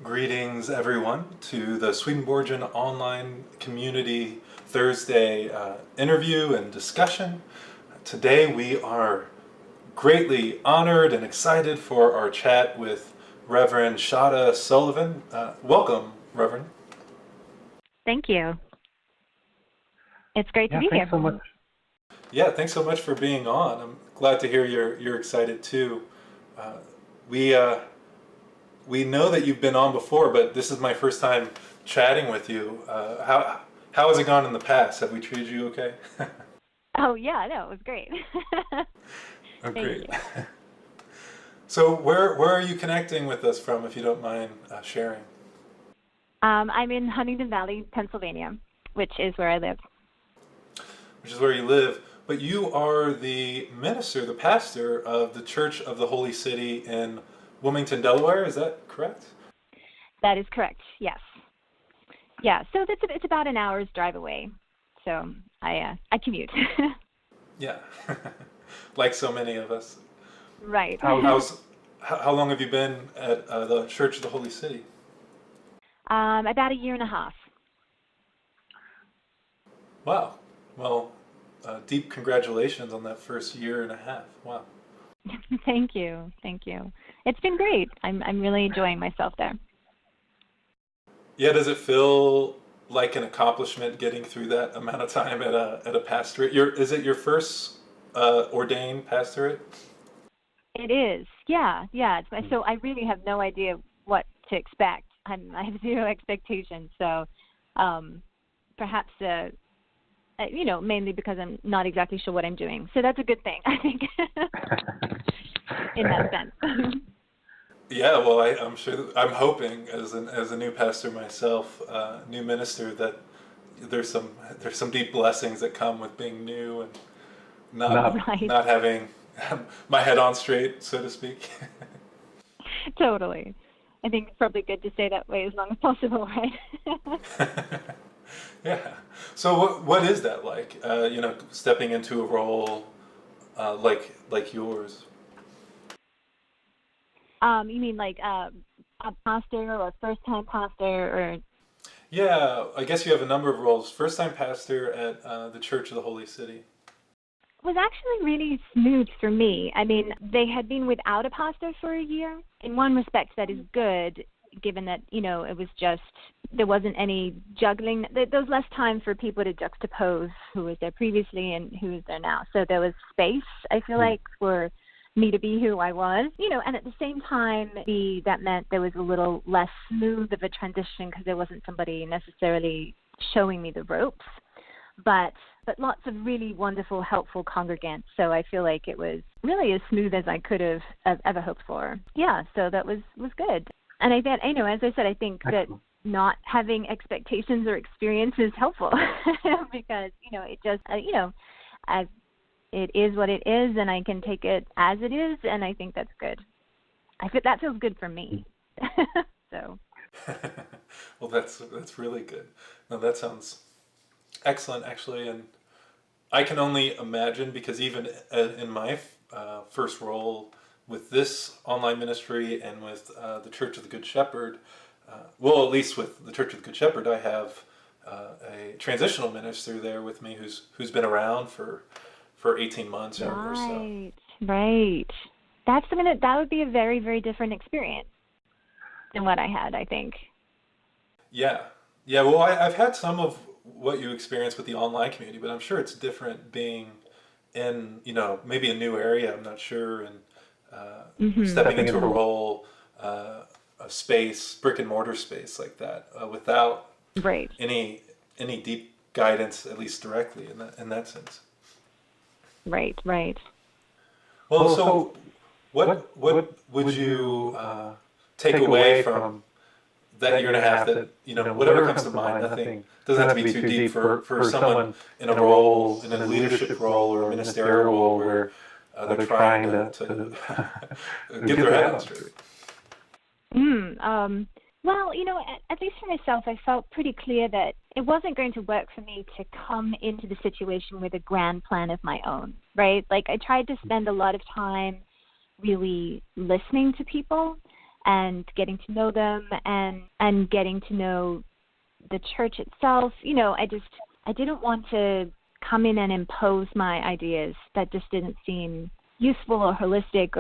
Greetings, everyone, to the Swedenborgian online community Thursday interview and discussion. Today we are greatly honored and excited for our chat with Reverend Shada Sullivan. Welcome, Reverend. Thank you. It's great to be here. Thanks so much. Yeah, thanks so much for being on. I'm glad to hear you're excited too. We know that you've been on before, but this is my first time chatting with you. How has it gone in the past? Have we treated you okay? Oh yeah, no, it was great. Oh, great. So where are you connecting with us from, if you don't mind sharing? I'm in Huntington Valley, Pennsylvania, which is where I live. Which is where you live, but you are the minister, the pastor of the Church of the Holy City in Wilmington, Delaware. Is that correct? That is correct. Yes. Yeah. So it's about an hour's drive away. So I commute. Yeah, like so many of us. Right. How long have you been at the Church of the Holy City? About a year and a half. Wow. Well, deep congratulations on that first year and a half. Wow. Thank you. Thank you. It's been great. I'm really enjoying myself there. Yeah, does it feel like an accomplishment getting through that amount of time at a pastorate? Is it your first ordained pastorate? It is. Yeah. So I really have no idea what to expect. I have zero expectations. So perhaps mainly because I'm not exactly sure what I'm doing. So that's a good thing, I think, in that sense. Yeah, well, I'm hoping as a new pastor myself, new minister, that there's some deep blessings that come with being new and not having my head on straight, so to speak. Totally. I think it's probably good to stay that way as long as possible, right? Yeah. So what is that like? Stepping into a role like yours. You mean like a pastor or a first-time pastor or? Yeah, I guess you have a number of roles. First-time pastor at the Church of the Holy City. It was actually really smooth for me. I mean, they had been without a pastor for a year. In one respect, that is good, given that, it was just, there wasn't any juggling. There was less time for people to juxtapose who was there previously and who is there now. So there was space, I feel like, for me to be who I was, and at the same time, that meant there was a little less smooth of a transition because there wasn't somebody necessarily showing me the ropes, but lots of really wonderful, helpful congregants. So I feel like it was really as smooth as I could have ever hoped for. Yeah, so that was good. And as I said, I think that not having expectations or experience is helpful because, it just, as it is what it is, and I can take it as it is, and I think that's good. That feels good for me. So. Well, that's really good. No, that sounds excellent, actually, and I can only imagine, because even in my first role with this online ministry and with the Church of the Good Shepherd, at least with the Church of the Good Shepherd, I have a transitional minister there with me who's been around for 18 months or so. Right. That would be a very, very different experience than what I had, I think. Yeah. Well, I've had some of what you experience with the online community, but I'm sure it's different being in, maybe a new area, I'm not sure, and stepping into a role, a space, brick and mortar space like that, without any deep guidance, at least directly in that sense. Right. Well, so what would you take away from that year and a half that, whatever comes to mind, nothing doesn't have to be too deep for someone in a role, in a leadership role or a ministerial role where they're trying to get their head on straight? Well, at least for myself, I felt pretty clear that it wasn't going to work for me to come into the situation with a grand plan of my own, right? Like I tried to spend a lot of time really listening to people and getting to know them and getting to know the church itself. I didn't want to come in and impose my ideas that just didn't seem useful or holistic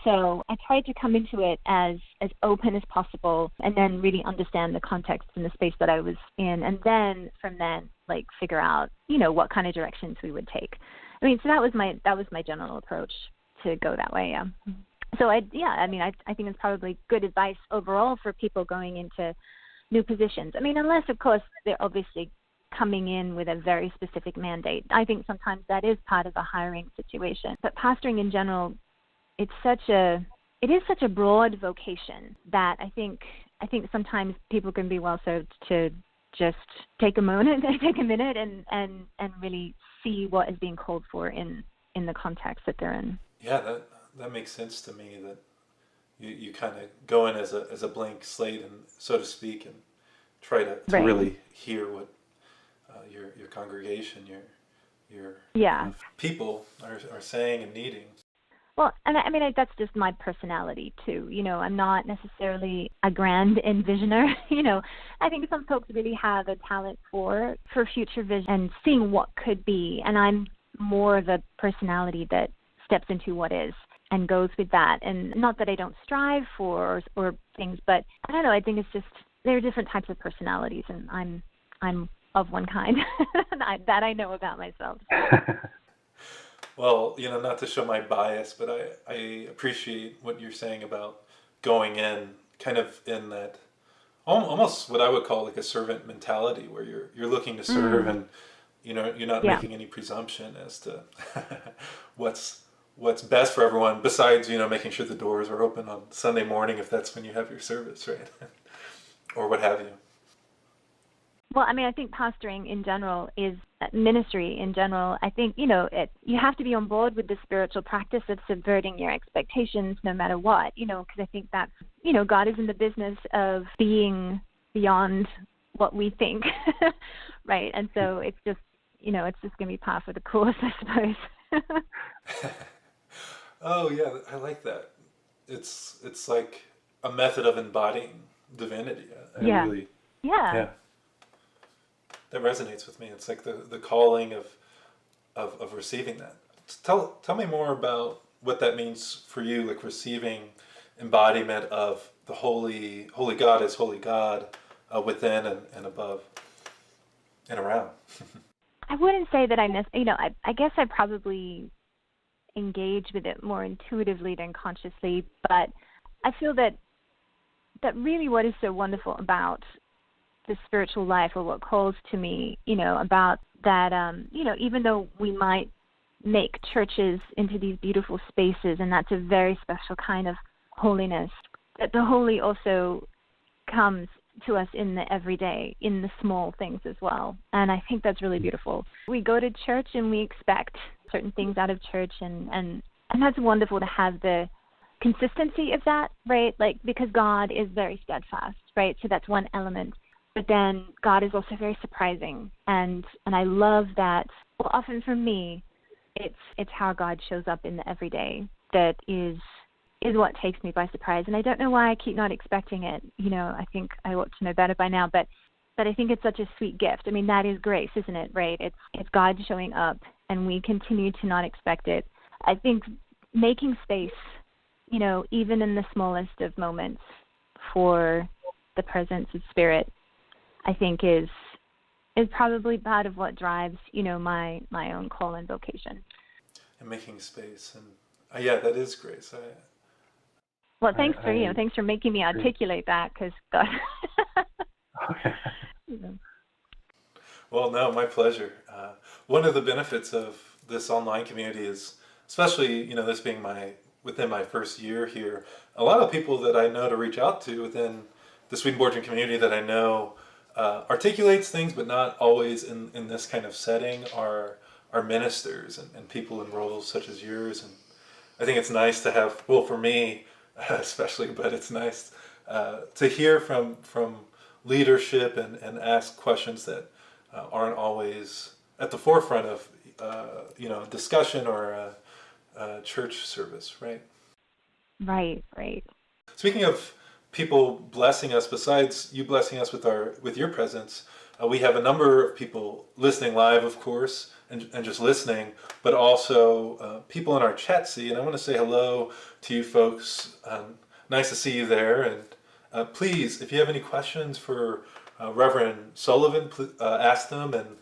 so I tried to come into it as open as possible and then really understand the context and the space that I was in, and then from then figure out what kind of directions we would take. So that was my general approach, to go that way. So I think it's probably good advice overall for people going into new positions. Unless of course they're obviously coming in with a very specific mandate. I think sometimes that is part of a hiring situation. But pastoring in general, it is such a broad vocation that I think sometimes people can be well served to just take a minute and really see what is being called for in the context that they're in. Yeah, that makes sense to me, that you kind of go in as a blank slate, and so to speak, and try to Right. really hear what your congregation, your people are saying and needing. Well, and that's just my personality too. I'm not necessarily a grand envisioner. I think some folks really have a talent for future vision and seeing what could be. And I'm more of a personality that steps into what is and goes with that. And not that I don't strive for or things, but I don't know. I think it's just there are different types of personalities, and I'm of one kind that I know about myself. Well, not to show my bias, but I appreciate what you're saying about going in kind of in that almost what I would call a servant mentality, where you're looking to serve, and you're not making any presumption as to what's best for everyone, besides making sure the doors are open on Sunday morning if that's when you have your service, right? Or what have you. Well, I think pastoring in general is ministry in general. I think, you have to be on board with the spiritual practice of subverting your expectations no matter what, because I think that's, God is in the business of being beyond what we think, right? And so it's just, it's just going to be par for the course, I suppose. Oh, yeah, I like that. It's like a method of embodying divinity. I really, yeah. That resonates with me. It's like the calling of receiving that. Tell me more about what that means for you, like receiving embodiment of the holy God as holy God within and above and around. I wouldn't say that I guess I probably engage with it more intuitively than consciously, but I feel that really what is so wonderful about the spiritual life, or what calls to me, about that, even though we might make churches into these beautiful spaces, and that's a very special kind of holiness, that the holy also comes to us in the everyday, in the small things as well. And I think that's really beautiful. We go to church and we expect certain things out of church, and that's wonderful to have the consistency of that, right? Because God is very steadfast, right? So that's one element. But then God is also very surprising, and I love that. Well, often for me, it's how God shows up in the everyday that is what takes me by surprise. And I don't know why I keep not expecting it. I think I ought to know better by now, but I think it's such a sweet gift. That is grace, isn't it? Right? It's God showing up, and we continue to not expect it. I think making space, even in the smallest of moments, for the presence of Spirit, I think is probably part of what drives, my own call and vocation. And making space, and that is grace. Well, thanks for making me articulate that, because God. Well, no, my pleasure. One of the benefits of this online community is, especially this being within my first year here, a lot of people that I know to reach out to within the Swedenborgian community that I know articulates things, but not always in this kind of setting, are ministers and people in roles such as yours. And I think it's nice to have, well, for me especially, but it's nice to hear from leadership and ask questions that aren't always at the forefront of discussion or church service, right? Right. Speaking of people blessing us, besides you blessing us with your presence, we have a number of people listening live, of course, and just listening, but also people in our chat see. And I want to say hello to you folks. Nice to see you there. And please, if you have any questions for Reverend Sullivan, ask them, and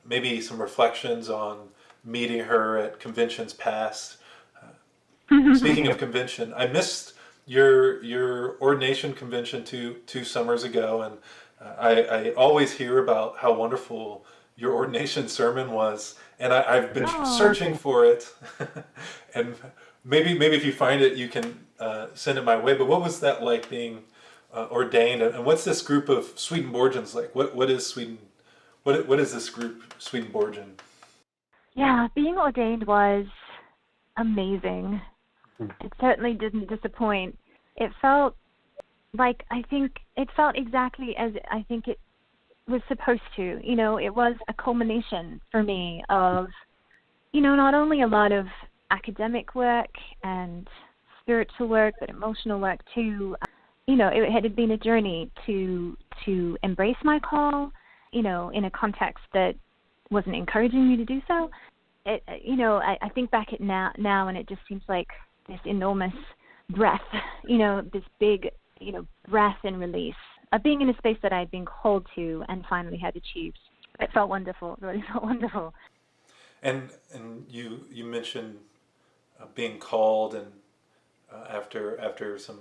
maybe some reflections on meeting her at conventions past. Speaking of convention, I missed your ordination convention two summers ago, and I always hear about how wonderful your ordination sermon was, and I've been searching for it, and maybe if you find it, you can send it my way. But what was that like, being ordained, and what's this group of Swedenborgians like? What is Sweden? What is this group, Swedenborgian? Yeah, being ordained was amazing. It certainly didn't disappoint. It felt like, it felt exactly as I think it was supposed to. You know, it was a culmination for me of, not only a lot of academic work and spiritual work, but emotional work too. It had been a journey to embrace my call, in a context that wasn't encouraging me to do so. I think back at now, and it just seems like this enormous breath, this big, breath and release of being in a space that I had been called to and finally had achieved. It felt wonderful. It really felt wonderful. And you mentioned being called, and after some,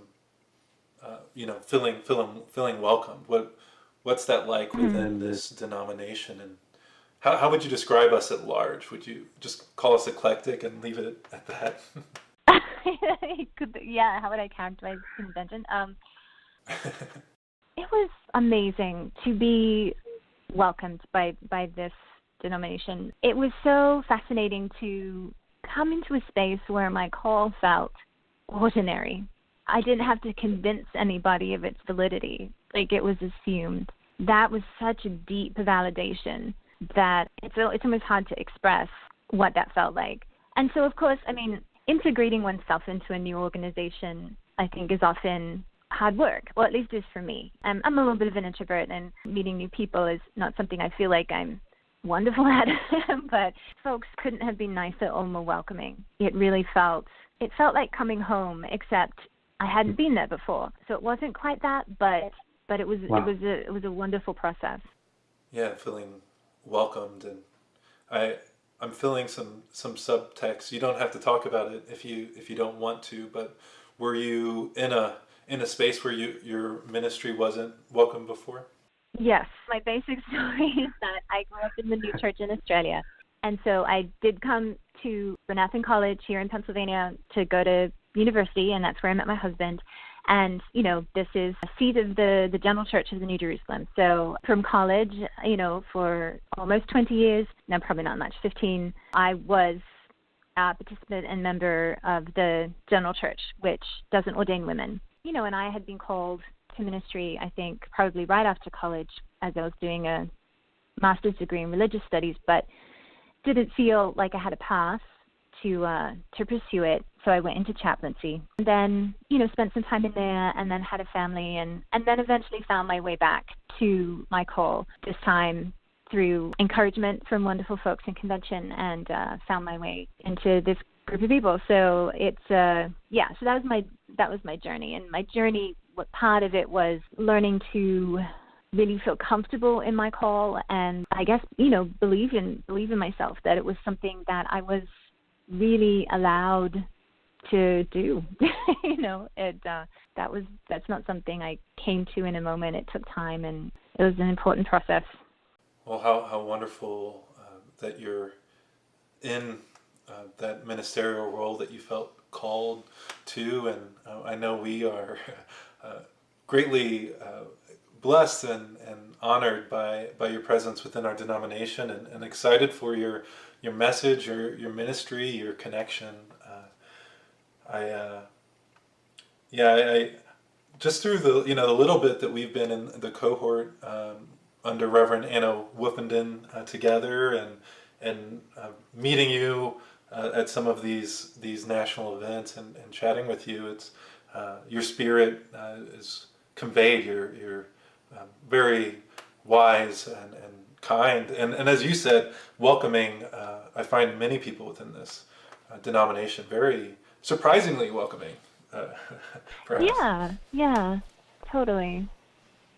feeling welcomed. What's that like within this denomination, and how would you describe us at large? Would you just call us eclectic and leave it at that? Yeah, how would I characterize the convention? It was amazing to be welcomed by this denomination. It was so fascinating to come into a space where my call felt ordinary. I didn't have to convince anybody of its validity. Like, it was assumed. That was such a deep validation that it's almost hard to express what that felt like. And so, of course, integrating oneself into a new organization, I think, is often hard work. Well, at least it is for me. I'm a little bit of an introvert, and meeting new people is not something I feel like I'm wonderful at. But folks couldn't have been nicer or more welcoming. It really felt like coming home, except I hadn't been there before. So it wasn't quite that, but it was it was a wonderful process. Yeah, feeling welcomed, and I'm feeling some subtext. You don't have to talk about it if you don't want to, but were you in a space where your ministry wasn't welcome before? Yes. My basic story is that I grew up in the new church in Australia. And so I did come to Renathan College here in Pennsylvania to go to university, and that's where I met my husband. And, this is a seat of the General Church of the New Jerusalem. So from college, for almost 20 years, no, probably not much, 15, I was a participant and member of the General Church, which doesn't ordain women. And I had been called to ministry, I think, probably right after college, as I was doing a master's degree in religious studies, but didn't feel like I had a path to pursue it. So I went into chaplaincy, and then, spent some time in there, and then had a family, and then eventually found my way back to my call, this time through encouragement from wonderful folks in convention, and found my way into this group of people. So it's so that was my journey. And my journey, what part of it was learning to really feel comfortable in my call, and I guess, believe in myself, that it was something that I was really allowed to do. That's not something I came to in a moment. It took time, and it was an important process. Well, how wonderful that you're in that ministerial role that you felt called to, and I know we are greatly blessed and honored by your presence within our denomination, and excited for your message, your ministry, your connection. I just through the the little bit that we've been in the cohort under Reverend Anna Woofenden together, and meeting you at some of these national events, and chatting with you, it's your spirit is conveyed. You're very wise and kind, and as you said, welcoming. I find many people within this denomination very surprisingly welcoming. Perhaps. Yeah, totally.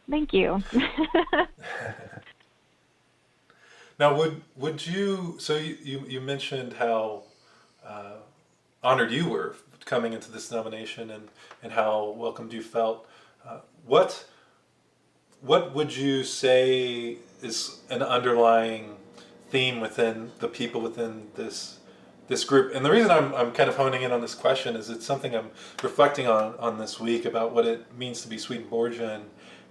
Thank you. Now, would you? So you mentioned how honored you were coming into this denomination, and how welcomed you felt. What would you say is an underlying theme within the people within this group? And the reason I'm kind of honing in on this question is it's something I'm reflecting on this week about what it means to be Swedenborgian.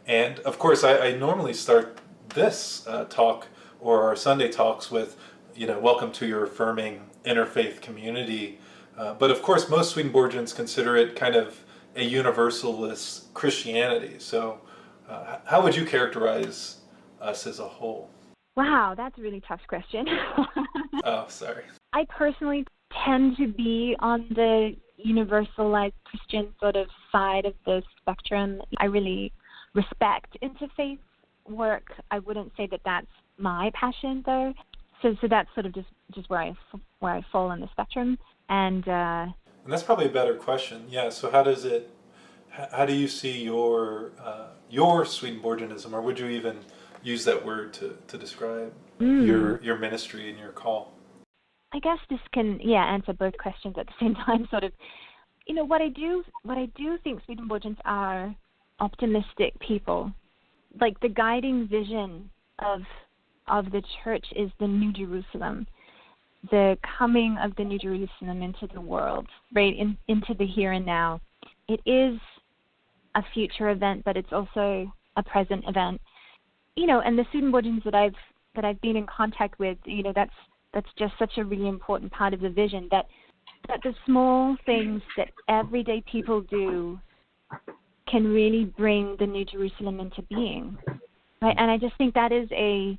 And of course, I normally start this talk or our Sunday talks with, welcome to your affirming interfaith community. But of course, most Swedenborgians consider it kind of a universalist Christianity. So how would you characterize us as a whole? Wow, that's a really tough question. Oh, sorry. I personally tend to be on the universalized Christian sort of side of the spectrum. I really respect interfaith work. I wouldn't say that that's my passion, though. So that's sort of just where I fall on the spectrum. And that's probably a better question. Yeah. So how do you see your Swedenborgianism, or would you even use that word to describe your ministry and your call? I guess this can answer both questions at the same time. Sort of, what I do think Swedenborgians are optimistic people. Like the guiding vision of the church is the New Jerusalem, the coming of the New Jerusalem into the world, right, into the here and now. It is a future event, but it's also a present event. And the Swedenborgians that I've been in contact with, that's just such a really important part of the vision, that the small things that everyday people do can really bring the New Jerusalem into being, right? And I just think that is a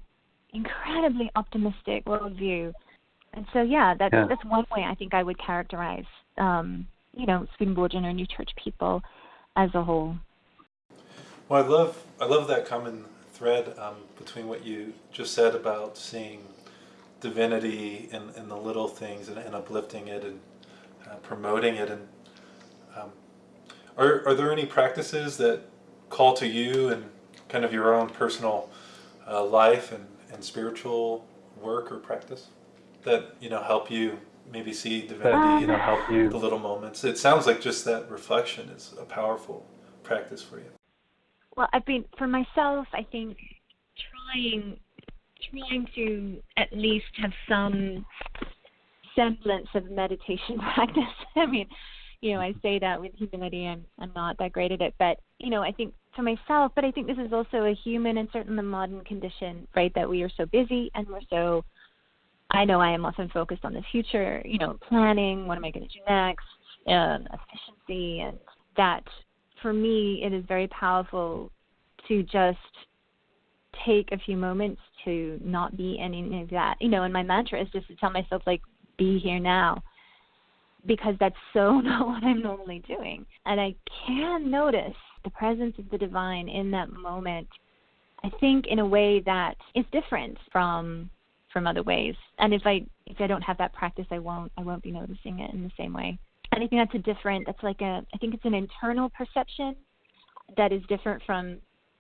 incredibly optimistic worldview. And so, that's one way I think I would characterize, Swedenborgian or New Church people as a whole. Well, I love that common thread between what you just said about seeing divinity in the little things and uplifting it and promoting it. And are there any practices that call to you and kind of your own personal life and spiritual work or practice that help you maybe see divinity and help you the little moments? It sounds like just that reflection is a powerful practice for you. Well, for myself, I think trying to at least have some semblance of meditation practice. I mean, I say that with humility. I'm not that great at it, but I think for myself. But I think this is also a human and certainly modern condition, right? That we are so busy and we're so. I know I am often focused on the future. Planning. What am I going to do next? Efficiency, and that. For me, it is very powerful to just take a few moments to not be any of that. And my mantra is just to tell myself, like, be here now, because that's so not what I'm normally doing. And I can notice the presence of the divine in that moment, I think, in a way that is different from other ways. And if I don't have that practice, I won't be noticing it in the same way. And I think I think it's an internal perception that is different from,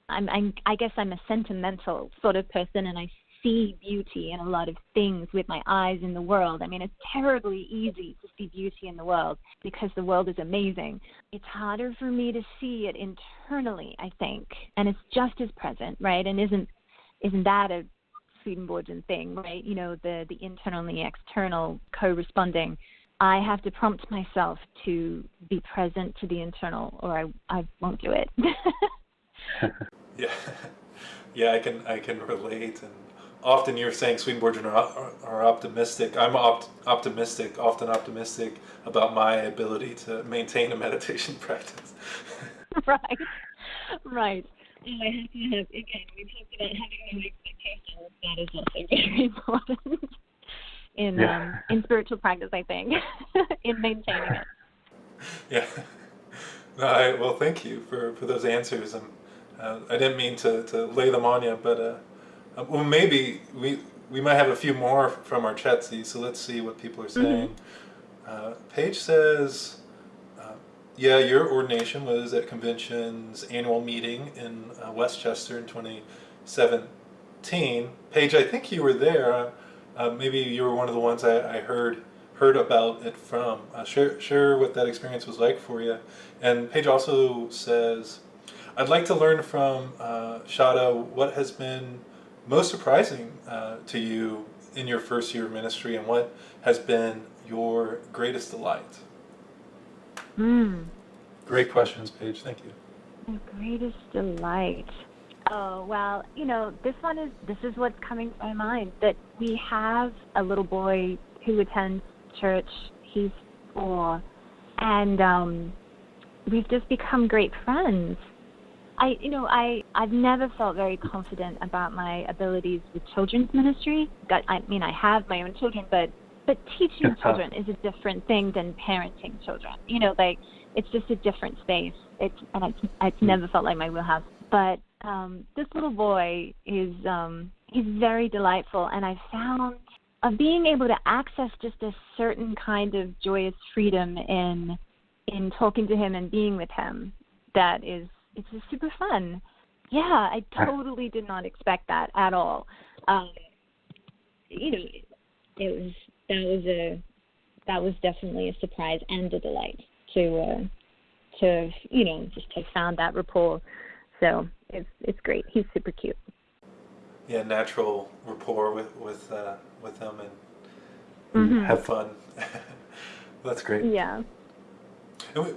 I guess I'm a sentimental sort of person, and I see beauty in a lot of things with my eyes in the world. I mean, it's terribly easy to see beauty in the world because the world is amazing. It's harder for me to see it internally, I think, and it's just as present, right? And isn't that a Swedenborgian thing, right? The internal and the external corresponding. I have to prompt myself to be present to the internal, or I won't do it. Yeah, I can relate. And often you're saying Swedenborgian are optimistic. I'm often optimistic about my ability to maintain a meditation practice. Right. And I have to have, again, we talked about having no expectations. That is also very important. In spiritual practice, I think, in maintaining it. Yeah, Well, thank you for those answers. And I didn't mean to lay them on you, but well, maybe we might have a few more from our chatsy, so let's see what people are saying. Paige says, yeah, your ordination was at Convention's annual meeting in Westchester in 2017. Paige, I think you were there. Maybe you were one of the ones I heard about it from. Share what that experience was like for you. And Paige also says, I'd like to learn from Shada what has been most surprising to you in your first year of ministry, and what has been your greatest delight? Great questions, Paige. Thank you. My greatest delight. Oh, well, this is what's coming to my mind, that we have a little boy who attends church. He's 4, and we've just become great friends. I've never felt very confident about my abilities with children's ministry. I have my own children, but teaching children is a different thing than parenting children. It's just a different space. It's never felt like my wheelhouse. But this little boy is he's very delightful, and I found being able to access just a certain kind of joyous freedom in talking to him and being with him. It's just super fun. Yeah, I totally did not expect that at all. That was definitely a surprise and a delight to just have found that rapport. So it's great. He's super cute. Yeah, natural rapport with them, and have fun. That's great. Yeah. And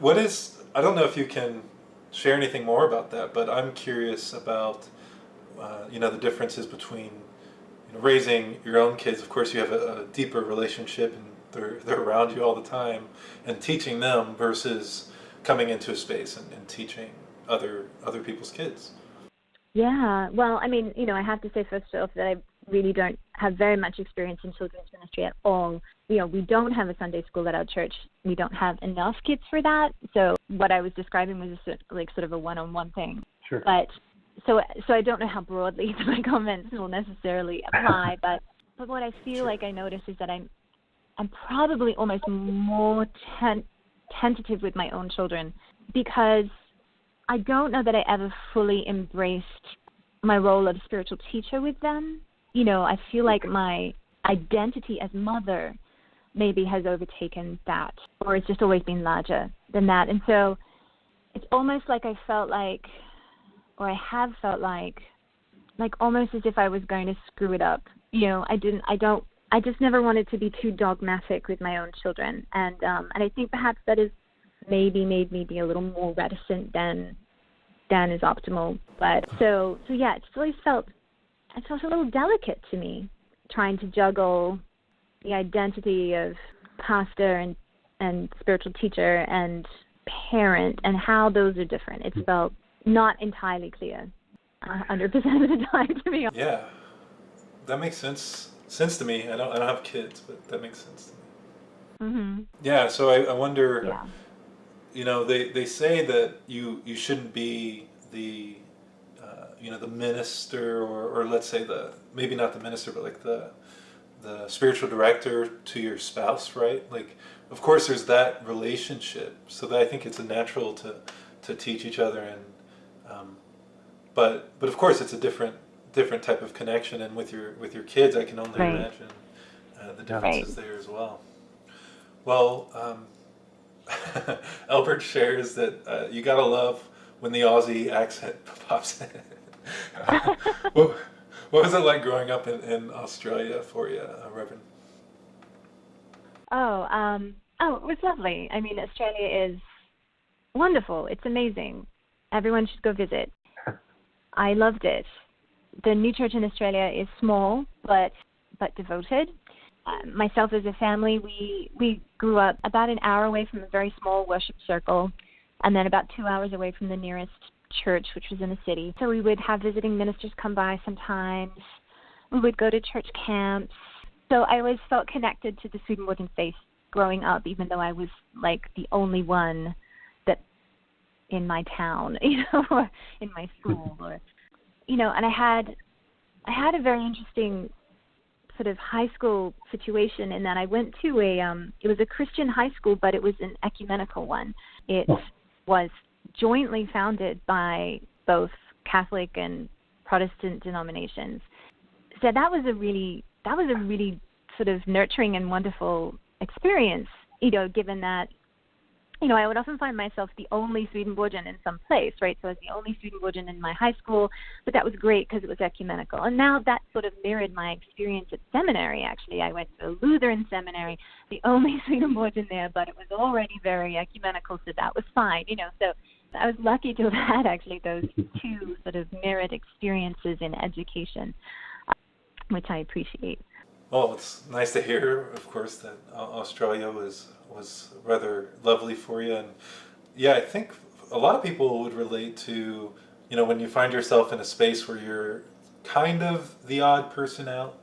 I don't know if you can share anything more about that, but I'm curious about the differences between raising your own kids. Of course, you have a deeper relationship, and they're around you all the time, and teaching them versus coming into a space and teaching other people's kids. Yeah, well, I have to say first off that I really don't have very much experience in children's ministry at all. We don't have a Sunday school at our church. We don't have enough kids for that. So what I was describing was sort of a one-on-one thing. Sure. But so I don't know how broadly my comments will necessarily apply. but what I feel like I notice is that I'm probably almost more tentative with my own children, because I don't know that I ever fully embraced my role of spiritual teacher with them. I feel like my identity as mother maybe has overtaken that, or it's just always been larger than that. And so it's almost like I felt like, or I have felt like almost as if I was going to screw it up. I just never wanted to be too dogmatic with my own children. And I think perhaps that has maybe made me be a little more reticent than is optimal. But so yeah, it always felt a little delicate to me, trying to juggle the identity of pastor and spiritual teacher and parent, and how those are different. It felt not entirely clear 100% of the time, to be honest. Yeah, that makes sense to me. I don't have kids, but that makes sense to me. Mm-hmm. Yeah, so I wonder. Yeah. They say that you shouldn't be the the minister, or let's say maybe not the minister, but like the spiritual director to your spouse, right? Like, of course there's that relationship, so that I think it's a natural to teach each other, and but of course it's a different type of connection, and with your kids I can only imagine the differences there as well. Well, Albert shares that you gotta love when the Aussie accent pops in. What was it like growing up in Australia for you, Reverend? It was lovely. Australia is wonderful. It's amazing. Everyone should go visit. I loved it. The new church in Australia is small, but devoted. Myself as a family, we grew up about an hour away from a very small worship circle, and then about 2 hours away from the nearest church, which was in the city. So we would have visiting ministers come by sometimes. We would go to church camps. So I always felt connected to the Swedenborgian faith growing up, even though I was like the only one that in my town, or in my school, or, and I had a very interesting sort of high school situation in that I went to it was a Christian high school, but it was an ecumenical one. It was jointly founded by both Catholic and Protestant denominations. So that was a really sort of nurturing and wonderful experience, given that, I would often find myself the only Swedenborgian in some place, right? So I was the only Swedenborgian in my high school, but that was great because it was ecumenical. And now that sort of mirrored my experience at seminary, actually. I went to a Lutheran seminary, the only Swedenborgian there, but it was already very ecumenical, so that was fine, So I was lucky to have had actually those two sort of mirrored experiences in education, which I appreciate. Well, it's nice to hear, of course, that Australia was rather lovely for you. And yeah, I think a lot of people would relate to, when you find yourself in a space where you're kind of the odd person out,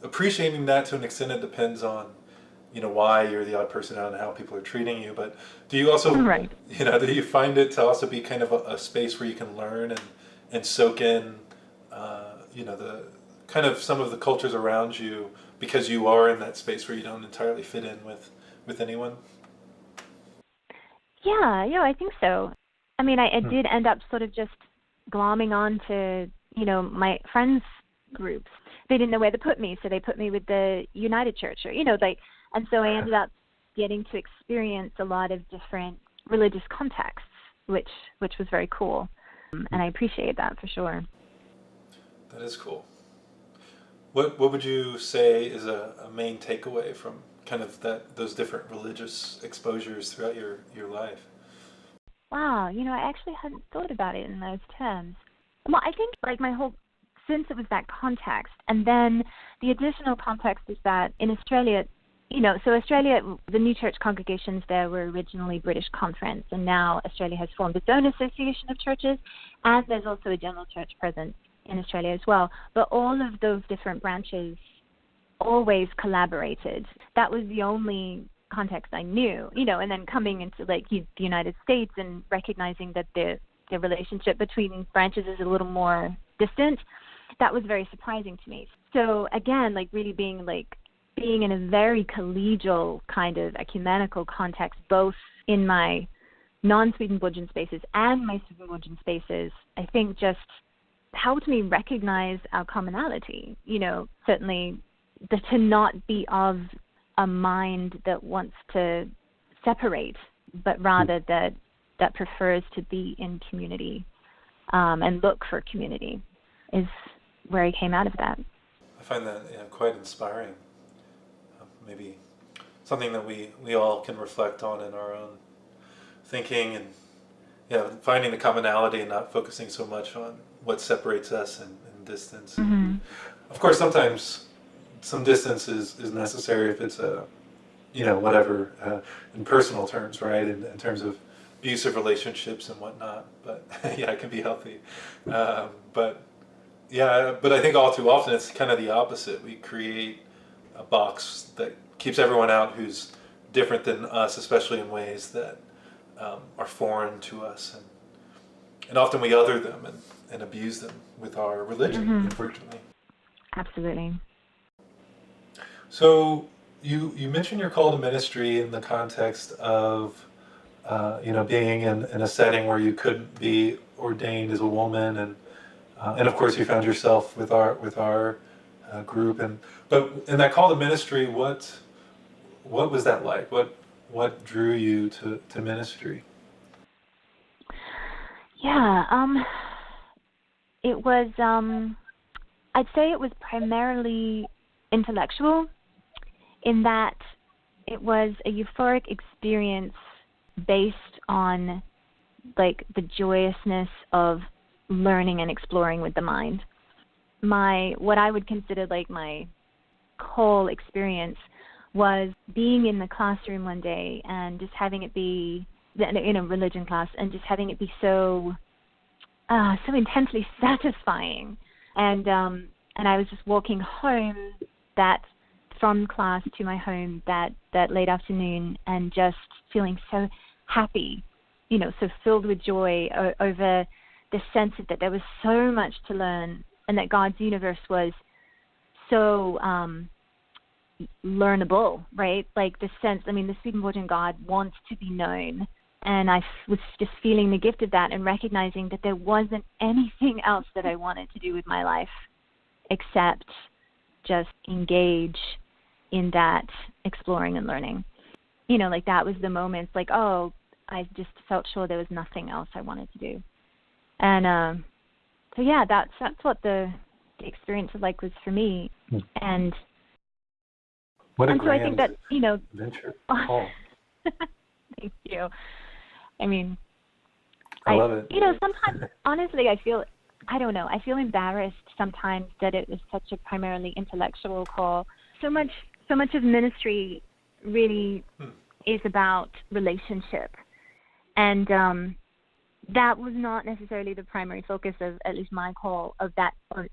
appreciating that to an extent. It depends on, why you're the odd person out and how people are treating you. But do you also, right. Do you find it to also be kind of a space where you can learn and soak in, the kind of some of the cultures around you, because you are in that space where you don't entirely fit in with anyone? Yeah, I think so. I mean, I did end up sort of just glomming on to, my friends' groups. They didn't know where to put me, so they put me with the United Church, or, and so I ended up getting to experience a lot of different religious contexts, which was very cool. And I appreciate that for sure. That is cool. What would you say is a main takeaway from kind of those different religious exposures throughout your life? Wow, I actually hadn't thought about it in those terms. Well, I think since it was that context, and then the additional context is that in Australia, so Australia, the new church congregations there were originally British Conference, and now Australia has formed its own association of churches, and there's also a general church present in Australia as well. But all of those different branches always collaborated. That was the only context I knew, and then coming into the United States and recognizing that the relationship between branches is a little more distant, that was very surprising to me. So again, really being in a very collegial kind of ecumenical context, both in my non-Swedenborgian spaces and my Swedenborgian spaces, I think just helped me recognize our commonality, certainly to not be of a mind that wants to separate, but rather that prefers to be in community and look for community is where I came out of that. I find that quite inspiring. Maybe something that we all can reflect on in our own thinking, and finding the commonality and not focusing so much on what separates us and distance. Mm-hmm. Of course, sometimes some distance is necessary if it's whatever, in personal terms, right? In terms of abusive relationships and whatnot. But it can be healthy. But I think all too often it's kind of the opposite. We create a box that keeps everyone out who's different than us, especially in ways that are foreign to us, and often we other them and abuse them with our religion, unfortunately. Absolutely. So you mentioned your call to ministry in the context of being in a setting where you couldn't be ordained as a woman, and of course you found yourself with our group, but in that call to ministry, what was that like? What drew you to ministry? It was, I'd say it was primarily intellectual, in that it was a euphoric experience based on the joyousness of learning and exploring with the mind. What I would consider my whole experience was being in the classroom one day and just having it be in a religion class, and just having it be so intensely satisfying, and I was just walking home from class to my home that late afternoon, and just feeling so happy, so filled with joy over the sense that there was so much to learn, and that God's universe was so learnable, right? Like the sense, the Swedenborgian God wants to be known. And I was just feeling the gift of that and recognizing that there wasn't anything else that I wanted to do with my life except just engage in that exploring and learning. Like that was the moment, like, oh, I just felt sure there was nothing else I wanted to do. And so yeah, that's what the experience of like was for me. And what a and grand so I think that, venture. Oh. Thank you. I love it. Sometimes, honestly, I feel embarrassed sometimes that it was such a primarily intellectual call. So much of ministry really is about relationship. And that was not necessarily the primary focus of at least my call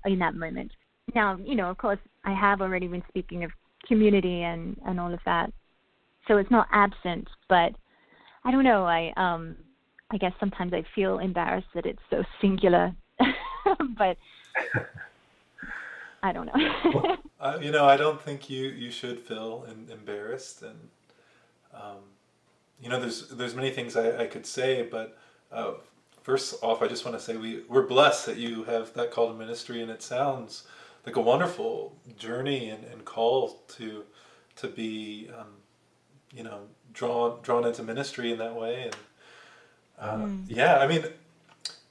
in that moment. Now, of course, I have already been speaking of community and all of that. So it's not absent, but I don't know. I guess sometimes I feel embarrassed that it's so singular, but I don't know. Well, I don't think you should feel embarrassed, and there's many things I could say, but first off, I just want to say we're blessed that you have that call to ministry, and it sounds like a wonderful journey and call to be drawn into ministry in that way. And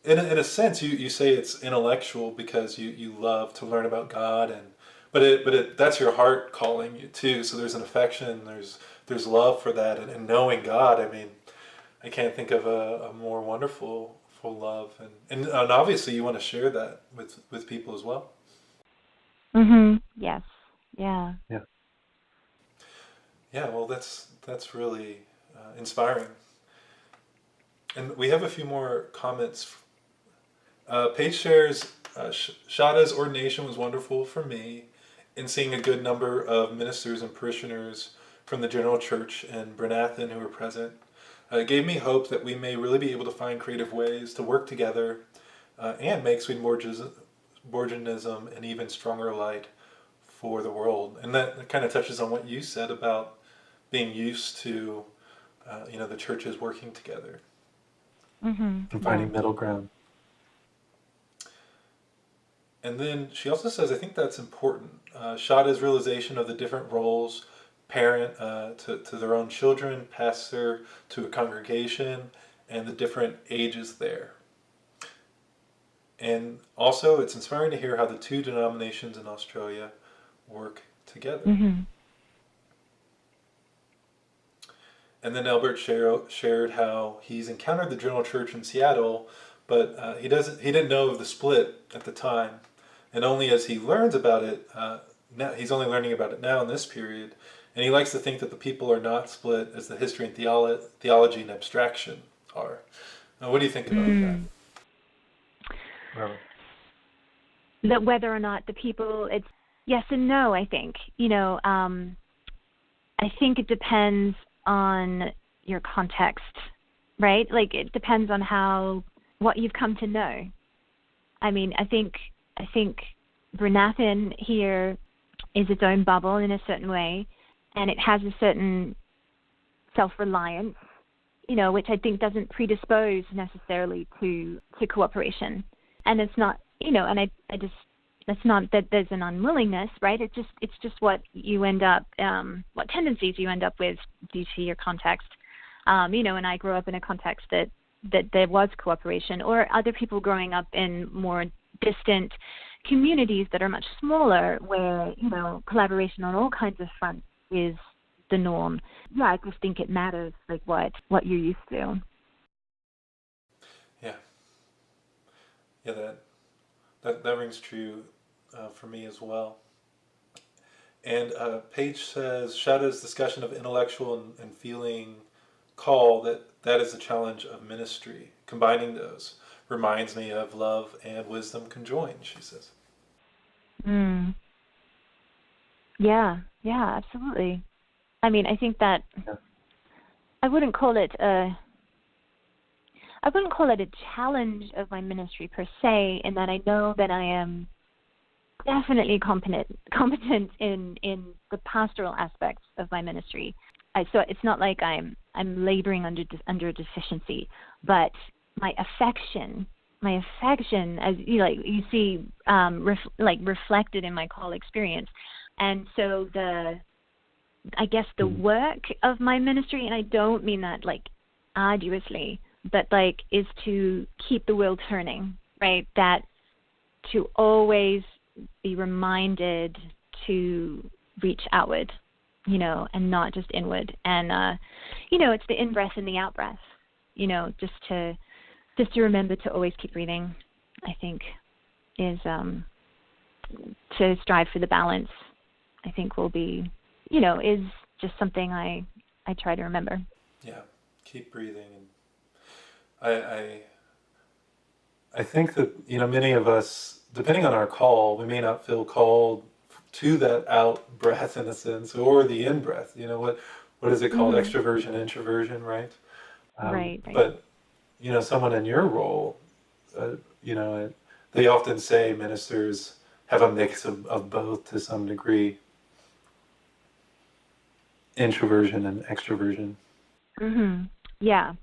in a sense you say it's intellectual because you love to learn about God, but that's your heart calling you too. So there's an affection, there's love for that, and knowing God. I can't think of a more wonderful love, and obviously you want to share that with people as well. Yes. Yeah. Yeah, well, that's really inspiring. And we have a few more comments. Paige shares, Shada's ordination was wonderful for me in seeing a good number of ministers and parishioners from the general church in Brenathan who were present. It gave me hope that we may really be able to find creative ways to work together and make Swedenborgianism an even stronger light for the world. And that kind of touches on what you said about being used to, the churches working together. And finding middle ground. And then she also says, I think that's important. Shada's realization of the different roles, parent to their own children, pastor to a congregation, and the different ages there. And also, it's inspiring to hear how the two denominations in Australia work together. And then Albert shared how he's encountered the General Church in Seattle, but he didn't know of the split at the time, and only as he learns about it now, he's only learning about it now in this period, and he likes to think that the people are not split as the history and theology and abstraction are. Now, what do you think about that? That whether or not the people, it's yes and no. I think I think it depends on your context, right? Like it depends on what you've come to know. I think Brenathan here is its own bubble in a certain way, and it has a certain self-reliance, which I think doesn't predispose necessarily to cooperation. And it's not, and I just, it's not that there's an unwillingness, right? It's just what you end up, what tendencies you end up with due to your context. And I grew up in a context that there was cooperation, or other people growing up in more distant communities that are much smaller, where collaboration on all kinds of fronts is the norm. Yeah, I just think it matters, like what you're used to. Yeah, that rings true for me as well. And Paige says, Shada's discussion of intellectual and feeling call, that is the challenge of ministry. Combining those reminds me of love and wisdom conjoined, she says. Yeah, absolutely. I think that I wouldn't call it wouldn't call it a challenge of my ministry per se, in that I know that I am definitely competent in the pastoral aspects of my ministry. So it's not like I'm laboring under a deficiency, but my affection, as you see, reflected in my call experience, and so I guess the work of my ministry, and I don't mean that like arduously, but like is to keep the wheel turning, right? That to always be reminded to reach outward, and not just inward. And it's the in-breath and the out-breath, just to remember to always keep breathing, I think, is to strive for the balance, I think will be, is just something I try to remember. Yeah, keep breathing. And I think that, many of us, depending on our call, we may not feel called to that out breath in a sense, or the in breath. What is it called? Mm-hmm. Extroversion, introversion, right? Right. But someone in your role, they often say ministers have a mix of both to some degree, introversion and extroversion. Mm-hmm. Yeah,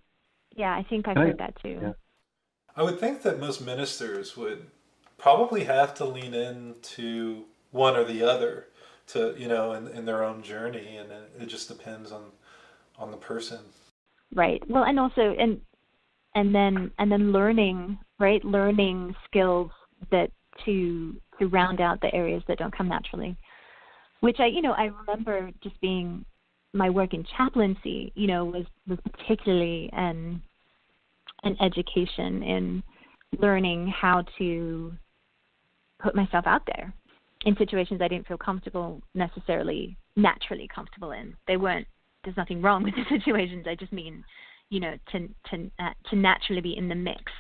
I think I've heard that too. Yeah. I would think that most ministers would probably have to lean into one or the other to, in their own journey, and it just depends on the person. Right. Well, and also, and then learning, right? Learning skills that to round out the areas that don't come naturally, which I remember just being my work in chaplaincy, was particularly an education in learning how to put myself out there in situations I didn't feel naturally comfortable in. There's nothing wrong with the situations. I just mean, to naturally be in the mix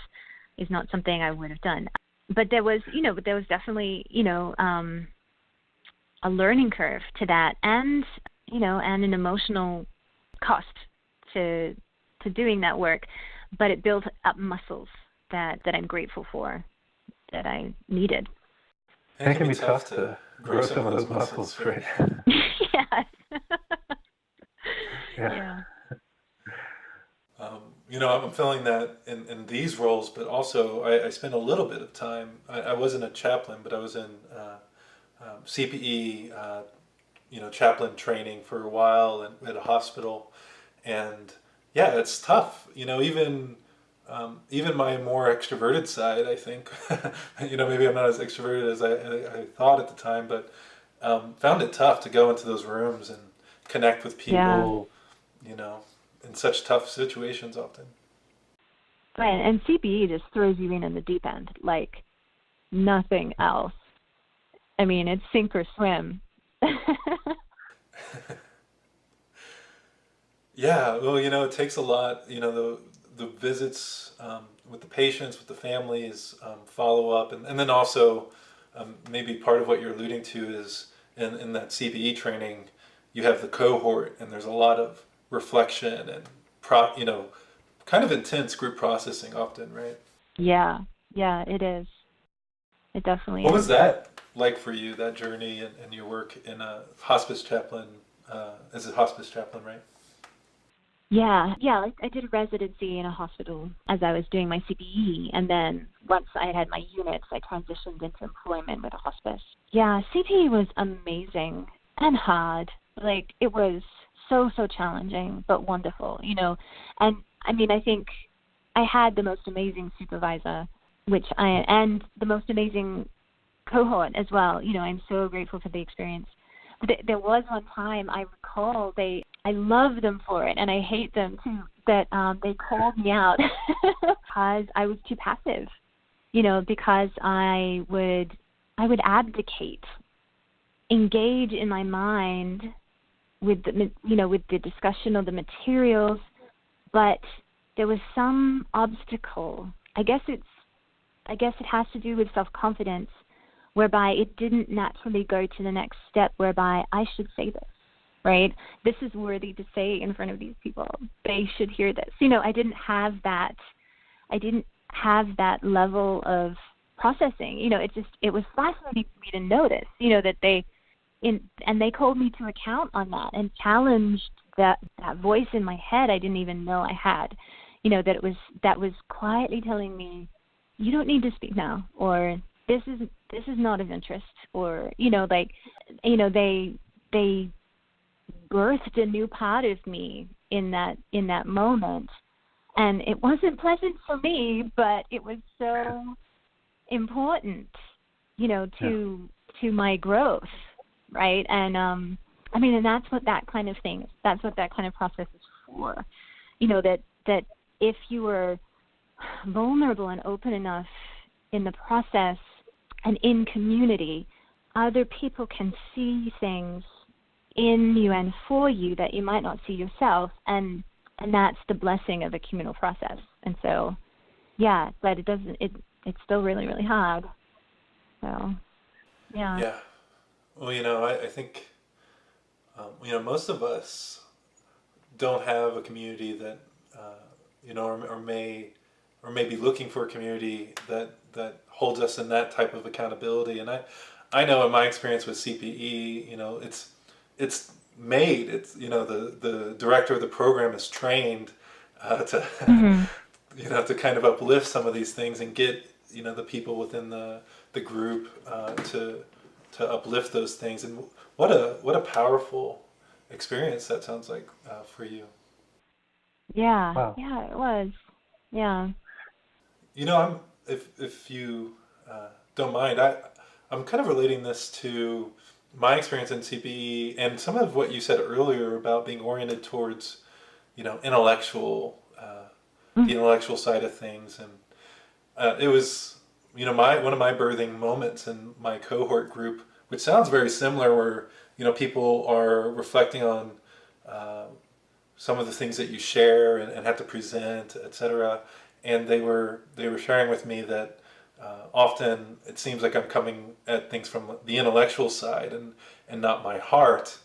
is not something I would have done. But there was definitely, a learning curve to that, and an emotional cost to doing that work. But it built up muscles that I'm grateful for, that I needed. And it can be tough to grow some of those muscles, right? Yeah. Yeah. I'm feeling that in these roles, but also I spent a little bit of time. I wasn't a chaplain, but I was in CPE, chaplain training for a while at a hospital, and yeah, it's tough. Even my more extroverted side, I think, maybe I'm not as extroverted as I thought at the time, but found it tough to go into those rooms and connect with people, in such tough situations often. Right, and CPE just throws you in the deep end like nothing else. I mean, it's sink or swim. Yeah, well, it takes a lot, the visits with the patients, with the families, follow up, and then also maybe part of what you're alluding to is in that CPE training, you have the cohort, and there's a lot of reflection and kind of intense group processing often, right? Yeah, it is. It definitely is. What was that like for you, that journey and your work in a hospice chaplain, as a hospice chaplain, right? Yeah. I did a residency in a hospital as I was doing my CPE, and then once I had my units, I transitioned into employment with a hospice. Yeah, CPE was amazing and hard. Like, it was so challenging, but wonderful, And I mean, I think I had the most amazing supervisor, and the most amazing cohort as well. I'm so grateful for the experience. But there was one time I recall I love them for it, and I hate them too, that they called me out because I was too passive, because I would abdicate, engage in my mind with the discussion of the materials, but there was some obstacle. I guess it has to do with self-confidence, whereby it didn't naturally go to the next step, whereby I should say this, right? This is worthy to say in front of these people. They should hear this. I didn't have that I didn't have that level of processing. It was fascinating for me to notice, that and they called me to account on that and challenged that voice in my head I didn't even know I had, that was quietly telling me, you don't need to speak now, or this is not of interest, or they birthed a new part of me in that moment, and it wasn't pleasant for me, but it was so important, to my growth, right? And and that's what that kind of thing is. That's what that kind of process is for. That if you were vulnerable and open enough in the process and in community, other people can see things in you and for you that you might not see yourself, and that's the blessing of a communal process. And so, yeah, but it's still really, really hard. So, yeah. Yeah. Well, I think, most of us don't have a community that, or may be looking for a community that holds us in that type of accountability. And I know in my experience with CPE, it's made, the director of the program is trained to, Mm-hmm. to kind of uplift some of these things and get, the people within the group to uplift those things. And what a powerful experience that sounds like for you. Yeah. Wow. Yeah, it was. Yeah. If you don't mind, I'm kind of relating this to my experience in CPE and some of what you said earlier about being oriented towards, intellectual, the intellectual side of things. And it was, one of my birthing moments in my cohort group, which sounds very similar, where, people are reflecting on some of the things that you share and have to present, etc. And they were sharing with me that often it seems like I'm coming at things from the intellectual side and not my heart,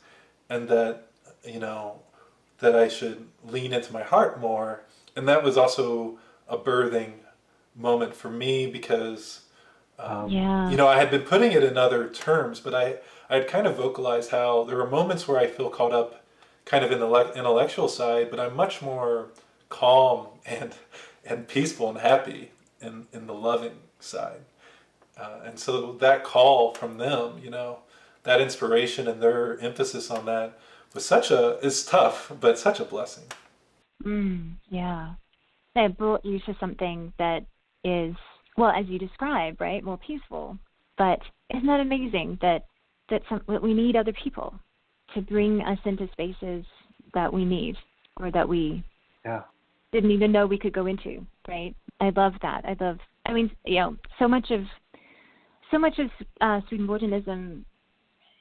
and that that I should lean into my heart more. And that was also a birthing moment for me, because I had been putting it in other terms, but I had kind of vocalized how there were moments where I feel caught up kind of in the intellectual side, but I'm much more calm and peaceful and happy in the loving side. And so that call from them, that inspiration and their emphasis on that was is tough, but such a blessing. Yeah. They brought you to something that is, well, as you described, right, more peaceful. But isn't that amazing that we need other people to bring us into spaces that we need, or that we didn't even know we could go into, right? I love that. So much of Swedenborgianism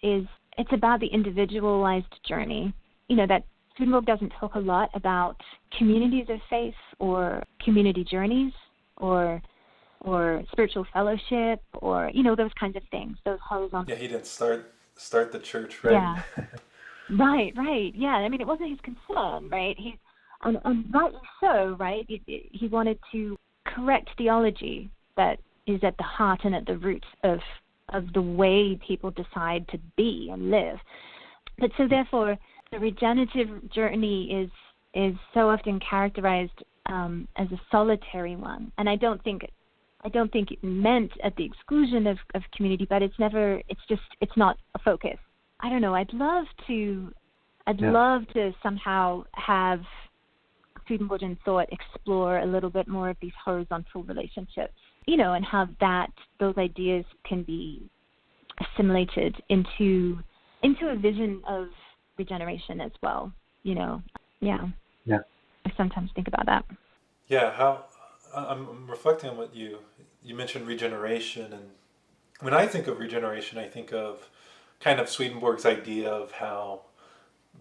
it's about the individualized journey. That Swedenborg doesn't talk a lot about communities of faith or community journeys or spiritual fellowship, or those kinds of things, those horizontal. Yeah, he didn't start the church, right? Yeah. Right. Yeah, it wasn't his concern, right? And rightly so, right? He wanted to correct theology that is at the heart and at the root of the way people decide to be and live. But so therefore, the regenerative journey is so often characterized as a solitary one, and I don't think it meant at the exclusion of community, but it's not a focus. I don't know. I'd love to somehow have Swedenborgian thought explore a little bit more of these horizontal relationships, and how those ideas can be assimilated into a vision of regeneration as well. Yeah. I sometimes think about that. Yeah, how I'm reflecting on what you mentioned, regeneration, and when I think of regeneration, I think of kind of Swedenborg's idea of how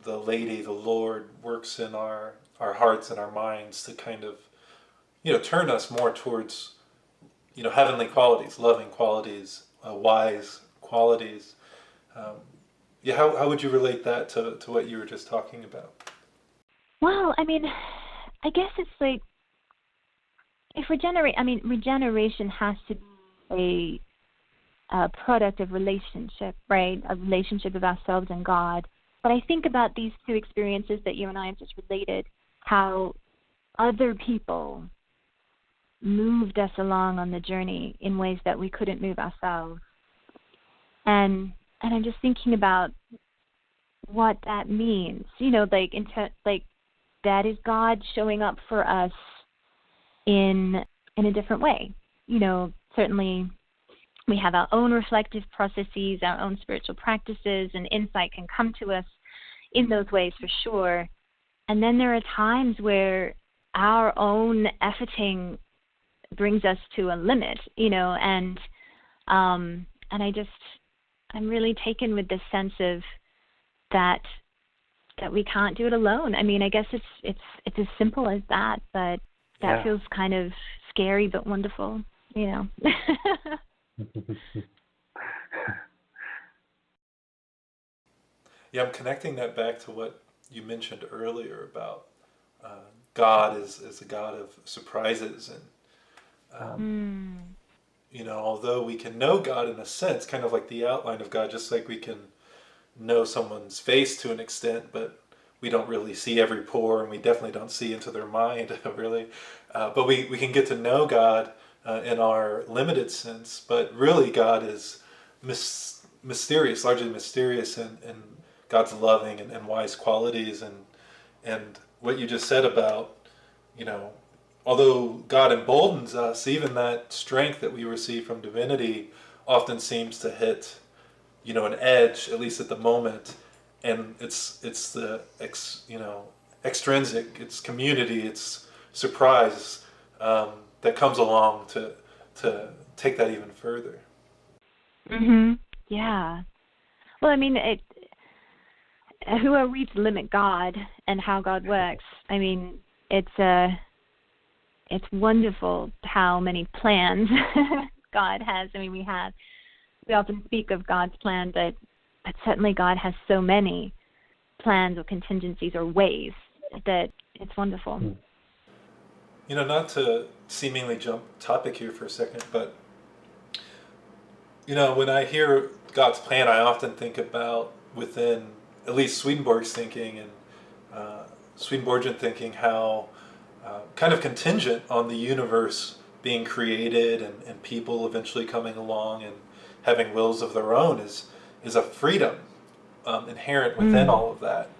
the Lord, works in our hearts and our minds to kind of, turn us more towards, heavenly qualities, loving qualities, wise qualities. How would you relate that to what you were just talking about? Well, I guess it's like if regeneration has to be a product of relationship, right? A relationship of ourselves and God. But I think about these two experiences that you and I have just related, how other people moved us along on the journey in ways that we couldn't move ourselves. And I'm just thinking about what that means. Like that is God showing up for us in a different way. Certainly we have our own reflective processes, our own spiritual practices, and insight can come to us in those ways for sure. And then there are times where our own efforting brings us to a limit, and I'm really taken with this sense of that we can't do it alone. I mean, I guess it's as simple as that, but that feels kind of scary but wonderful, Yeah, I'm connecting that back to what you mentioned earlier about God is a God of surprises, and although we can know God in a sense, kind of like the outline of God, just like we can know someone's face to an extent, but we don't really see every pore, and we definitely don't see into their mind, really. But we can get to know God in our limited sense, but really God is mysterious, largely mysterious in God's loving and wise qualities, and what you just said about, although God emboldens us, even that strength that we receive from divinity often seems to hit, an edge, at least at the moment, and it's the extrinsic, it's community, it's surprise that comes along to take that even further. Yeah. Well, I mean, who are we to limit God and how God works? I mean, it's wonderful how many plans God has. I mean, we often speak of God's plan, but certainly God has so many plans or contingencies or ways that it's wonderful. Not to seemingly jump topic here for a second, but when I hear God's plan, I often think about within at least Swedenborg's thinking and Swedenborgian thinking, how kind of contingent on the universe being created and people eventually coming along and having wills of their own is a freedom inherent within all of that.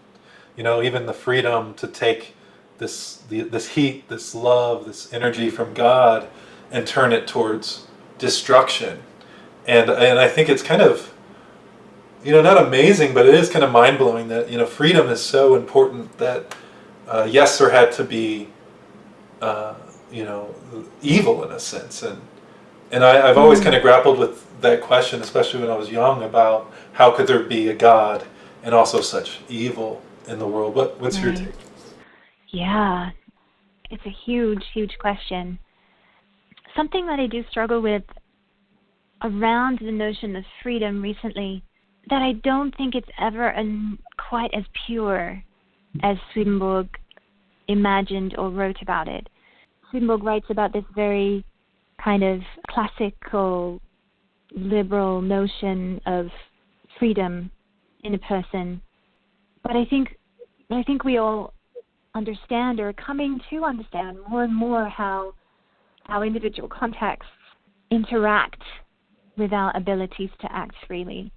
Even the freedom to take this heat, this love, this energy from God and turn it towards destruction. And I think it's kind of, not amazing, but it is kind of mind-blowing that, freedom is so important that, yes, there had to be, evil in a sense. And I've always kind of grappled with that question, especially when I was young, about how could there be a God and also such evil in the world. What's your take? Yeah, it's a huge, huge question. Something that I do struggle with around the notion of freedom recently, that I don't think it's ever quite as pure as Swedenborg imagined or wrote about it. Swedenborg writes about this very kind of classical liberal notion of freedom in a person, but I think we all understand, or are coming to understand more and more, how individual contexts interact with our abilities to act freely.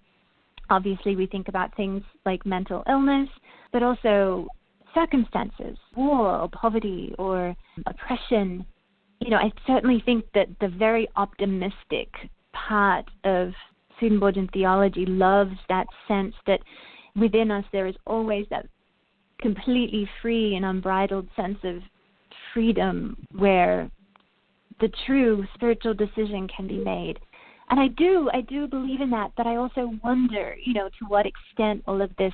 Obviously, we think about things like mental illness, but also circumstances, war or poverty or oppression. I certainly think that the very optimistic part of Swedenborgian theology loves that sense that within us there is always that completely free and unbridled sense of freedom where the true spiritual decision can be made. And I do believe in that, but I also wonder, to what extent all of this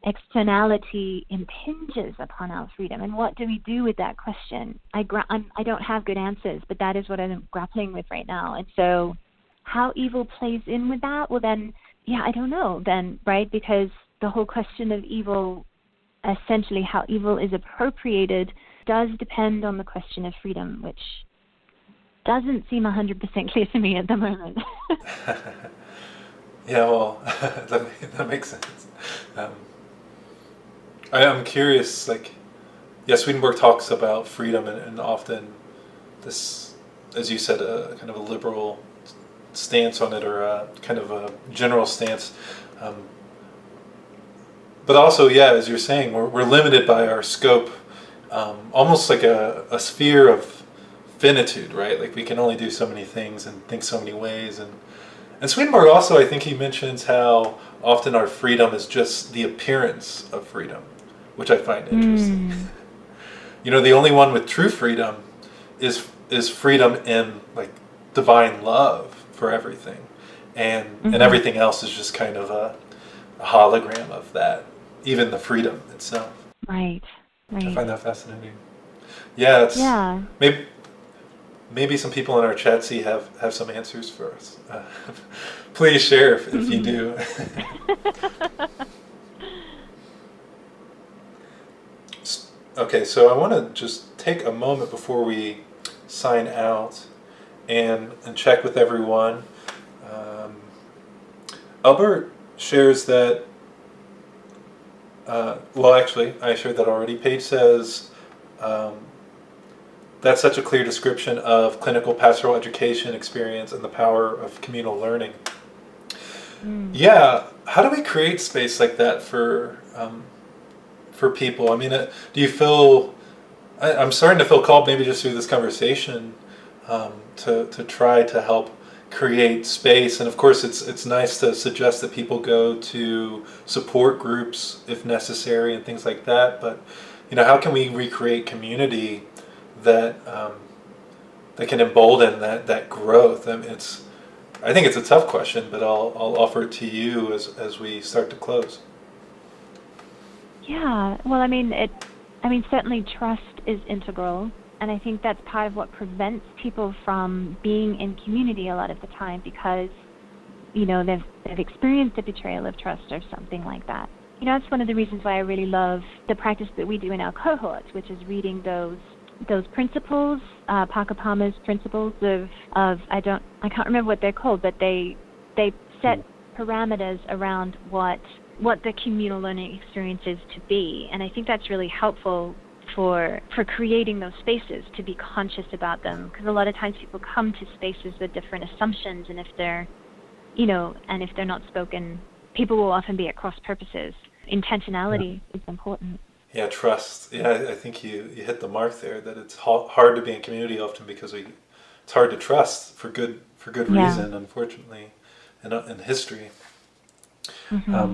externality impinges upon our freedom, and what do we do with that question? I don't have good answers, but that is what I'm grappling with right now. And so how evil plays in with that, well then, I don't know then, right? Because the whole question of evil, essentially how evil is appropriated, does depend on the question of freedom, which doesn't seem 100% clear to me at the moment. Yeah, well, that makes sense. I'm curious, like, yeah, Swedenborg talks about freedom and often this, as you said, a kind of a liberal stance on it, or a kind of a general stance. But also, yeah, as you're saying, we're limited by our scope, almost like a sphere of finitude, right? Like we can only do so many things and think so many ways. And Swedenborg also, I think he mentions how often our freedom is just the appearance of freedom, which I find interesting. The only one with true freedom is freedom in like divine love for everything, and everything else is just kind of a hologram of that, even the freedom itself. Right. I find that fascinating. Yeah, it's maybe some people in our chat see have some answers for us. Please share if you do. Okay, so I want to just take a moment before we sign out and check with everyone. Albert shares that, well, actually, I shared that already. Paige says, that's such a clear description of clinical pastoral education experience and the power of communal learning. Yeah, how do we create space like that for people? I mean, do you feel, I'm starting to feel called maybe just through this conversation to try to help create space. And of course it's nice to suggest that people go to support groups if necessary and things like that, but how can we recreate community that can embolden that growth? I mean, I think it's a tough question, but I'll offer it to you as we start to close. Yeah, well, I mean, certainly trust is integral, and I think that's part of what prevents people from being in community a lot of the time, because, they've experienced a betrayal of trust or something like that. That's one of the reasons why I really love the practice that we do in our cohorts, which is reading those principles, Parker Palmer's principles of I can't remember what they're called, but they set parameters around what the communal learning experience is to be. And I think that's really helpful for creating those spaces, to be conscious about them, because a lot of times people come to spaces with different assumptions, and if they're not spoken, people will often be at cross purposes. Intentionality is important. Yeah, trust. Yeah, I think you hit the mark there, that it's hard to be in community often because it's hard to trust for good reason, unfortunately, in history.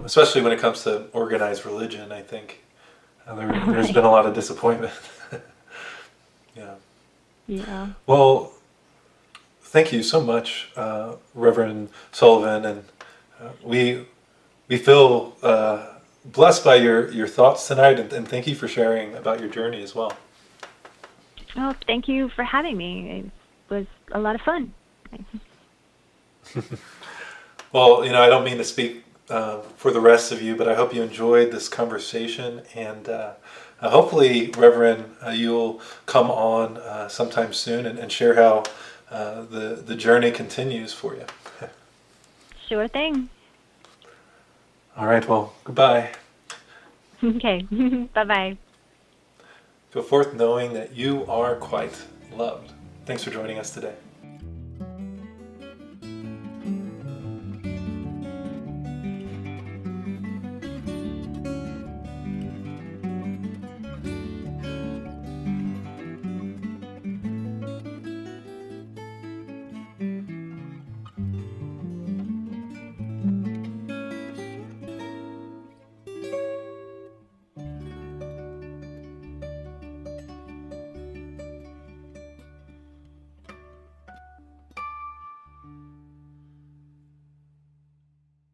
Especially when it comes to organized religion, I think there's been a lot of disappointment. Yeah. Well, thank you so much, Reverend Sullivan, and we feel blessed by your thoughts tonight, and thank you for sharing about your journey as well. Well, thank you for having me. It was a lot of fun. Well, I don't mean to speak for the rest of you, but I hope you enjoyed this conversation, and hopefully, Reverend, you'll come on sometime soon and share how the journey continues for you. Sure thing. All right, well, goodbye. Okay, bye-bye. Go forth knowing that you are quite loved. Thanks for joining us today.